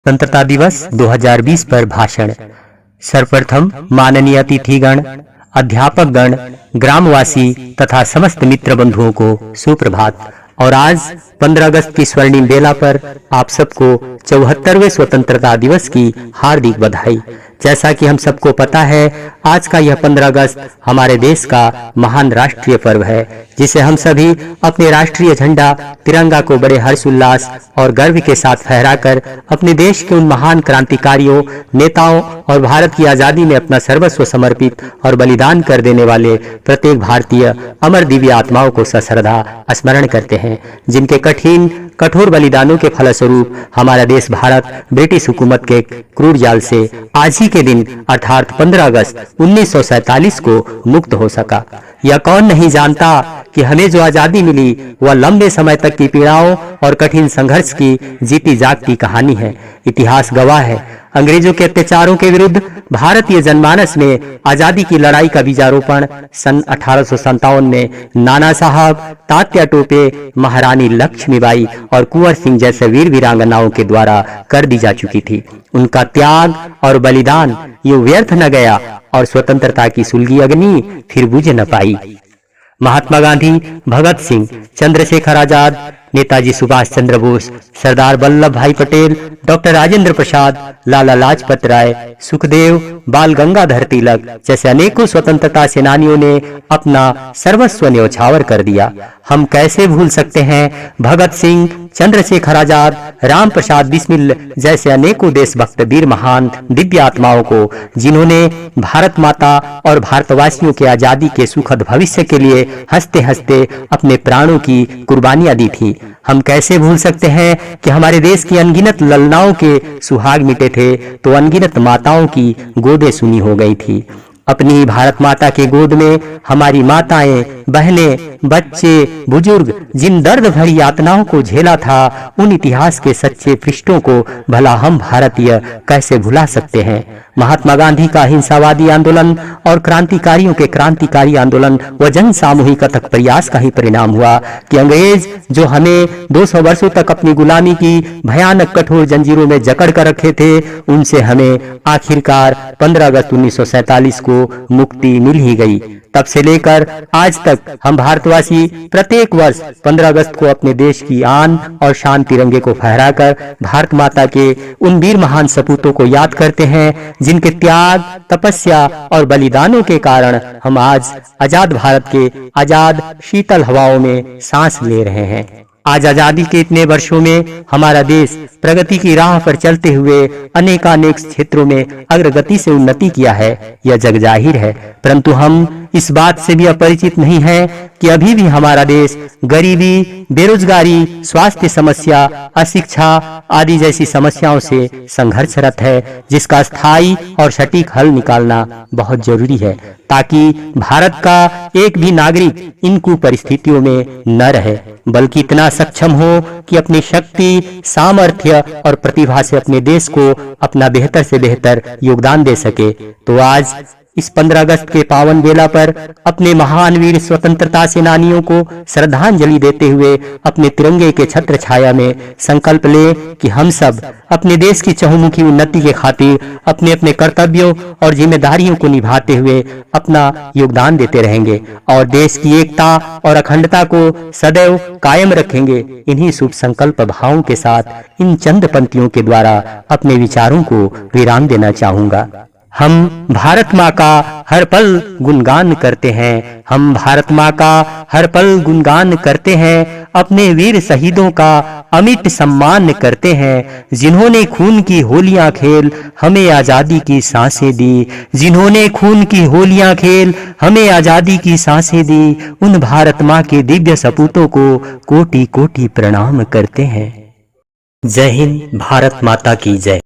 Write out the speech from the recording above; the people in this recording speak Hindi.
स्वतंत्रता दिवस 2020 पर भाषण। सर्वप्रथम माननीय अतिथिगण, अध्यापक गण, ग्रामवासी तथा समस्त मित्र बंधुओं को सुप्रभात। और आज 15 अगस्त की स्वर्णिम बेला पर आप सबको 74वें स्वतंत्रता दिवस की हार्दिक बधाई। जैसा कि हम सबको पता है, आज का यह 15 अगस्त हमारे देश का महान राष्ट्रीय पर्व है, जिसे हम सभी अपने राष्ट्रीय झंडा तिरंगा को बड़े हर्षोल्लास और गर्व के साथ फहराकर अपने देश के उन महान क्रांतिकारियों, नेताओं और भारत की आजादी में अपना सर्वस्व समर्पित और बलिदान कर देने वाले प्रत्येक भारतीय अमर दिव्य आत्माओं को सश्रद्धा स्मरण करते हैं, जिनके कठोर बलिदानों के फलस्वरूप हमारा देश भारत ब्रिटिश हुकूमत के क्रूर जाल से आज ही के दिन अर्थात 15 अगस्त 1947 को मुक्त हो सका। यह कौन नहीं जानता कि हमें जो आजादी मिली वह लंबे समय तक की पीड़ाओं और कठिन संघर्ष की जीती जागती कहानी है। इतिहास गवाह है, अंग्रेजों के अत्याचारों के विरुद्ध भारतीय जनमानस में आजादी की लड़ाई का बीजारोपण सन 1857 में नाना साहब, तात्या टोपे, महारानी लक्ष्मीबाई और कुंवर सिंह जैसे वीर वीरांगनाओं के द्वारा कर दी जा चुकी थी। उनका त्याग और बलिदान यूं व्यर्थ न गया और स्वतंत्रता की सुलगी अग्नि फिर बुझ न पाई। महात्मा गांधी, भगत सिंह, चंद्रशेखर आजाद, नेताजी सुभाष चंद्र बोस, सरदार वल्लभ भाई पटेल, डॉक्टर राजेंद्र प्रसाद, लाला लाजपत राय, सुखदेव, बाल गंगाधर तिलक जैसे अनेकों स्वतंत्रता सेनानियों ने अपना सर्वस्व न्यौछावर कर दिया। हम कैसे भूल सकते हैं भगत सिंह, चंद्रशेखर आजाद, राम प्रसाद बिस्मिल जैसे अनेकों देशभक्त वीर महान दिव्य आत्माओं को, जिन्होंने भारत माता और भारतवासियों के आजादी के सुखद भविष्य के लिए हंसते हंसते अपने प्राणों की कुर्बानियां दी थी। हम कैसे भूल सकते हैं कि हमारे देश की अनगिनत ललनाओं के सुहाग मिटे थे तो अनगिनत माताओं की गोदें सुनी हो गई थी। अपनी भारत माता के गोद में हमारी माताएं, बहनें, बच्चे, बुजुर्ग जिन दर्द भरी यातनाओं को झेला था, उन इतिहास के सच्चे पृष्ठों को भला हम भारतीय कैसे भुला सकते हैं। महात्मा गांधी का अहिंसावादी आंदोलन और क्रांतिकारियों के क्रांतिकारी आंदोलन व जन सामूहिक अथक प्रयास का ही परिणाम हुआ कि अंग्रेज जो हमें 200 वर्षों तक अपनी गुलामी की भयानक कठोर जंजीरों में जकड़ कर रखे थे, उनसे हमें आखिरकार 15 अगस्त 1947 को मुक्ति मिल ही गई। तब से लेकर आज तक हम भारतवासी प्रत्येक वर्ष 15 अगस्त को अपने देश की आन और शान तिरंगे को फहराकर भारत माता के उन वीर महान सपूतों को याद करते हैं, जिनके त्याग, तपस्या और बलिदानों के कारण हम आज आजाद भारत के आजाद शीतल हवाओं में सांस ले रहे हैं। आज आजादी के इतने वर्षों में हमारा देश प्रगति की राह पर चलते हुए अनेकानेक क्षेत्रों में अग्रगति से उन्नति किया है, यह जग जाहिर है। परंतु हम इस बात से भी अपरिचित नहीं है कि अभी भी हमारा देश गरीबी, बेरोजगारी, स्वास्थ्य समस्या, अशिक्षा आदि जैसी समस्याओं से संघर्षरत है, जिसका स्थायी और सटीक हल निकालना बहुत जरूरी है, ताकि भारत का एक भी नागरिक इन कुपरिस्थितियों में न रहे, बल्कि इतना सक्षम हो कि अपनी शक्ति, सामर्थ्य और प्रतिभा से अपने देश को अपना बेहतर से बेहतर योगदान दे सके। तो आज इस 15 अगस्त के पावन बेला पर अपने महान वीर स्वतंत्रता सेनानियों को श्रद्धांजलि देते हुए अपने तिरंगे के छत्र छाया में संकल्प ले कि हम सब अपने देश की चहुमुखी उन्नति के खातिर अपने अपने कर्तव्यों और जिम्मेदारियों को निभाते हुए अपना योगदान देते रहेंगे और देश की एकता और अखंडता को सदैव कायम रखेंगे। इन्हीं शुभ संकल्प भावों के साथ इन चंद पंक्तियों के द्वारा अपने विचारों को विराम देना चाहूंगा। हम भारत माँ का हर पल गुणगान करते हैं, हम भारत माँ का हर पल गुणगान करते हैं, अपने वीर शहीदों का अमिट सम्मान करते हैं, जिन्होंने खून की होलियां खेल हमें आजादी की सांसें दी, जिन्होंने खून की होलियां खेल हमें आजादी की सांसें दी, उन भारत माँ के दिव्य सपूतों को कोटि कोटि प्रणाम करते हैं। जय हिंद, भारत माता की जय।